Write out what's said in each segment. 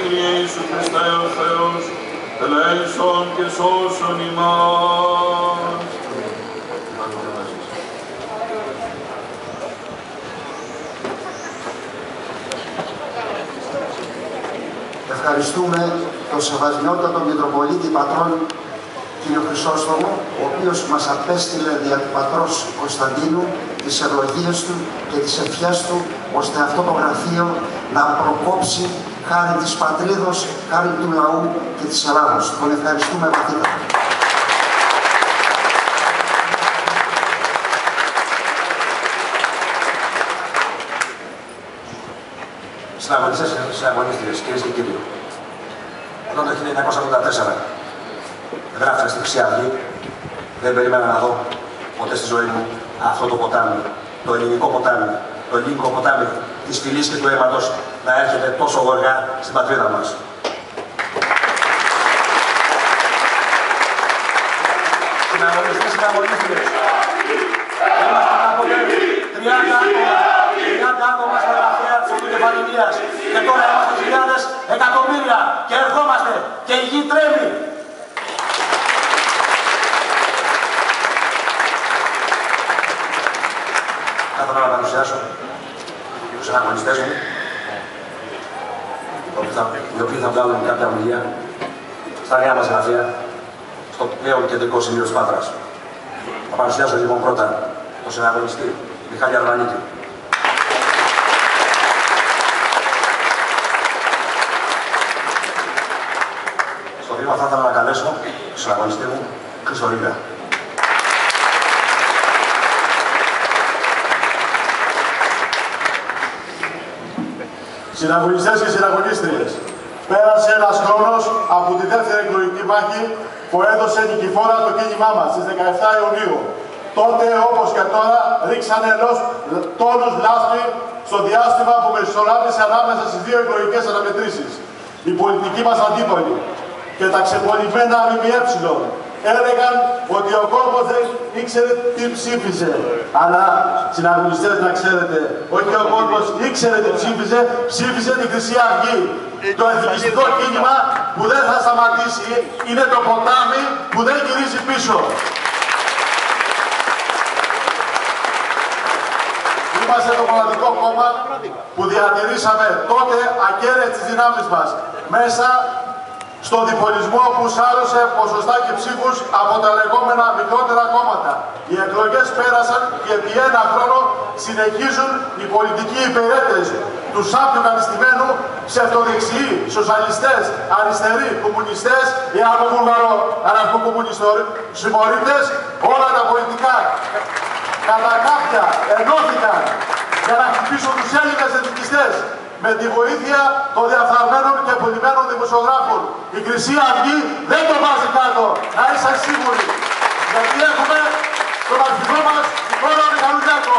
Κύριε Ιησού Χριστέ ο Θεός, ελέησον και σώσον ημάς. Ευχαριστούμε τον Σεβασμιότατο Μητροπολίτη Πατρών κύριο Χρυσόστομο, ο οποίος μας απέστειλε δια του Πατρός Κωνσταντίνου τις ευλογίες του και τις ευχές του, ώστε αυτό το γραφείο να προκόψει χάρη της πατρίδος, χάρη του λαού και της Ελλάδος. Τον ευχαριστούμε βαθύτατα. Συναγωνίστριες, κυρίες και κύριοι, όταν το 1984 γράφτηκα στη Χρυσή Αυγή, δεν περίμενα να δω ποτέ στη ζωή μου αυτό το ποτάμι, το ελληνικό ποτάμι της φυλής και του αίματος να έρχεται τόσο γοργά στην πατρίδα μας. Συναγωνίστριες, είμαστε κάποτε 30 άτομα στα γραφεία της Οδοκεφαλονίας και τώρα είμαστε χιλιάδες, εκατομμύρια και ερχόμαστε και η γη τρέμει. Θα ήθελα να παρουσιάσω τους συναγωνιστές μου, οι οποίοι θα βγάλουν κάποια ομιλία στα νέα μας γραφεία, στο πλέον κεντρικό σημείο της Πάτρας. Θα παρουσιάσω λοιπόν πρώτα τον συναγωνιστή Μιχάλη Αρβανίτη. Στο βήμα θα ήθελα να καλέσω τον συναγωνιστή μου Χρήστο Ρίγα. Συναγωνιστές και συναγωνίστριες, πέρασε ένας χρόνος από τη δεύτερη εκλογική μάχη που έδωσε νικηφόρα το κίνημά μας στις 17 Ιουνίου. Τότε, όπως και τώρα, ρίξανε τόνους λάσπη στο διάστημα που μεσολάβησε ανάμεσα στις δύο εκλογικές αναμετρήσεις. Οι πολιτικοί μας αντίπολοι και τα ξεπολυμμένα ΜΜΕ έλεγαν ότι ο κόσμος δεν ήξερε τι ψήφιζε. Αλλά, συναγωνιστές, να ξέρετε, όχι ο κόσμος ήξερε τι ψήφιζε, ψήφιζε τη Χρυσή Αυγή. Το εθνικιστικό κίνημα που δεν θα σταματήσει είναι το ποτάμι που δεν γυρίζει πίσω. Είμαστε το μοναδικό κόμμα που διατηρήσαμε τότε ακέραιες τις δυνάμεις μας μέσα στον διπολισμό που σάρωσε ποσοστά και ψήφους από τα λεγόμενα μικρότερα κόμματα. Οι εκλογές πέρασαν και επί ένα χρόνο συνεχίζουν οι πολιτικοί υπηρέτες του σάπιου κατεστημένου, ψευτοδεξιοί, σοσιαλιστές, αριστεροί, κομμουνιστές, οι αναρχοκομμουνιστές, όλα τα πολιτικά κατά κάποια ενώθηκαν για να χτυπήσουν τους Έλληνες εθνικιστές με τη βοήθεια των διαφθαρμένων και πουλημένων δημοσιογράφων. Η Χρυσή Αυγή δεν το βάζει κάτω, να είσαστε σίγουροι. Γιατί έχουμε τον αρχηγό μας, Νικόλα Μιχαλουδάκο.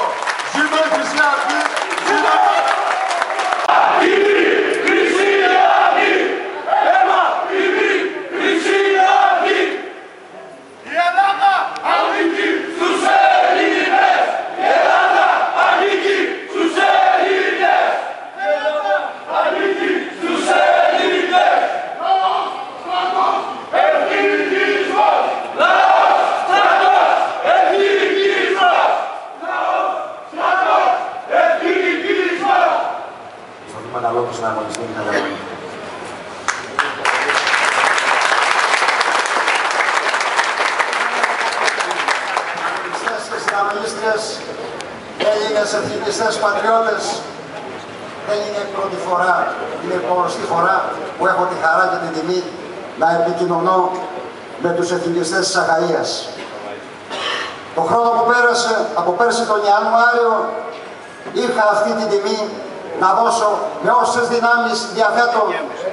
Ζήτω η Χρυσή Αυγή, ζήτω! Έλληνες εθνικιστές πατριώτες, δεν είναι η πρώτη φορά, είναι η πορωστή φορά που έχω τη χαρά και την τιμή να επικοινωνώ με τους εθνικιστές της Αχαΐας. Το χρόνο που πέρασε, από πέρσι τον Ιανουάριο, είχα αυτή την τιμή να δώσω με όσες δυνάμεις διαθέτω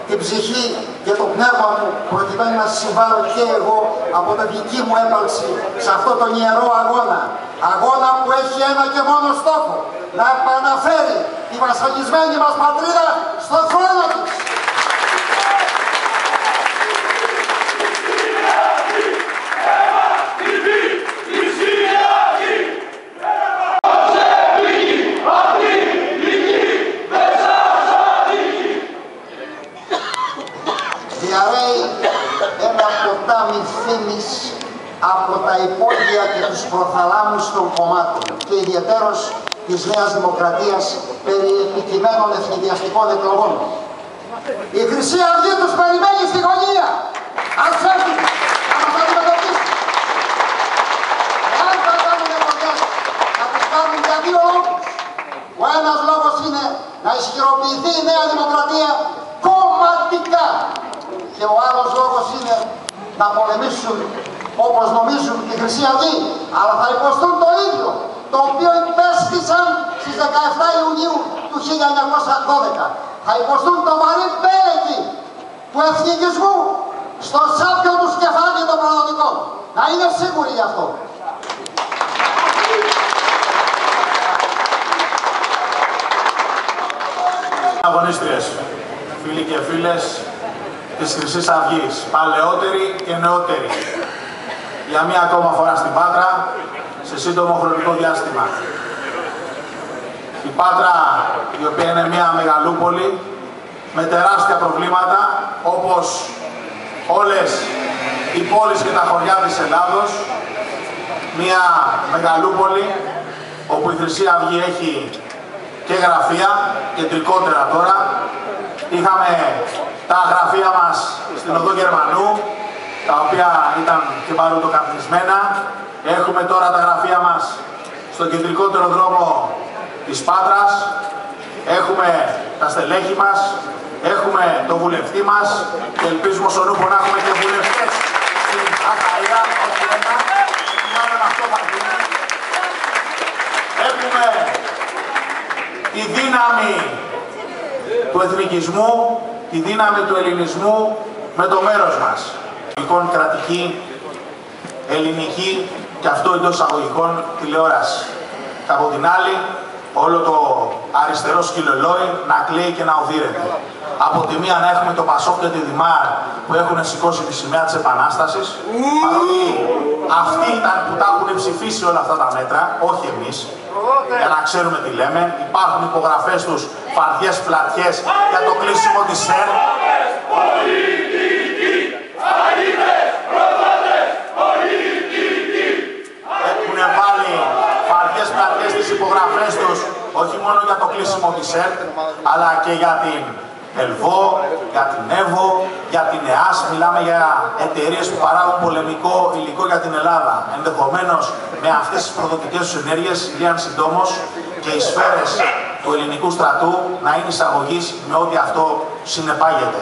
την ψυχή και το πνεύμα μου προκειμένου να συμβάλλω και εγώ από την δική μου έπαρξη σε αυτό τον ιερό αγώνα. Αγώνα που έχει ένα και μόνο στόχο, να επαναφέρει τη βασανισμένη μας πατρίδα στον θρόνο της. διαρρέει ένα ποτάμι φήμης από τα υπόγεια και τους προθαλάμους των κομμάτων και ιδιαιτέρως της Νέας Δημοκρατίας περί επικειμένων ευνηδιαστικών εκλογών. Η Χρυσή Αυγή τους περιμένει στη γωνία. Ας έρθουν να μας αντιμετωπίσουν. Εάν θα κάνουν εκλογές, θα τις κάνουν για δύο λόγους. Ο ένας λόγος είναι να ισχυροποιηθεί η Νέα Δημοκρατία κομματικά. Και ο άλλος λόγος είναι να πολεμήσουν όπως νομίζουν τη Χρυσή Αυγή. Αλλά θα υποστούν το ίδιο, το οποίο υπέστησαν στις 17 Ιουνίου του 1912. Θα υποστούν το βαρύ πέλεκι του εθνικισμού στο σάπιο του κεφάλι των προδοτικών. Να είναι σίγουροι γι' αυτό. Αγωνίστριες, φίλοι και φίλες της Χρυσής Αυγής, παλαιότεροι και νεότεροι, για μία ακόμα φορά στην Πάτρα, σε σύντομο χρονικό διάστημα. Η Πάτρα, η οποία είναι μία μεγαλούπολη, με τεράστια προβλήματα, όπως όλες οι πόλεις και τα χωριά της Ελλάδος, μία μεγαλούπολη, όπου η Χρυσή Αυγή έχει και γραφεία, κεντρικότερα τώρα. Είχαμε τα γραφεία μας στην Οδό Γερμανού, τα οποία ήταν και παρουτοκαπνισμένα. Έχουμε τώρα τα γραφεία μας στον κεντρικότερο δρόμο της Πάτρας. Έχουμε τα στελέχη μας, έχουμε το βουλευτή μας και ελπίζουμε ως ονούπο να έχουμε και βουλευτές στην Ακαΐα, όχι ένα, μάλλον αυτό θα γίνει. Έχουμε τη δύναμη του εθνικισμού, τη δύναμη του ελληνισμού με το μέρος μας. Κρατική, ελληνική και αυτό εντός εισαγωγικών τηλεόραση. Και από την άλλη, όλο το αριστερό σκυλολόι να κλαίει και να οδύρεται. Από τη μία να έχουμε το Πασόκ και τη Δημάρ που έχουν σηκώσει τη σημαία της Επανάστασης, παρότι αυτοί ήταν που τα έχουν ψηφίσει όλα αυτά τα μέτρα, όχι εμείς, για να ξέρουμε τι λέμε. Υπάρχουν υπογραφές τους, φαρδιές πλατιές για το κλείσιμο της ΣΕΡ. Έχουν βάλει φαρδιές πλατιές στις υπογραφές τους, όχι μόνο για το κλείσιμο της ΕΡΤ, αλλά και για την ΕΛΒΟ, για την ΕΒΟ, για την ΕΑΣ. Μιλάμε για εταιρείες που παράγουν πολεμικό υλικό για την Ελλάδα. Ενδεχομένως με αυτές τις προδοτικές τους ενέργειες, λίαν συντόμως και οι σφαίρες του ελληνικού στρατού να είναι εισαγωγής με ό,τι αυτό συνεπάγεται.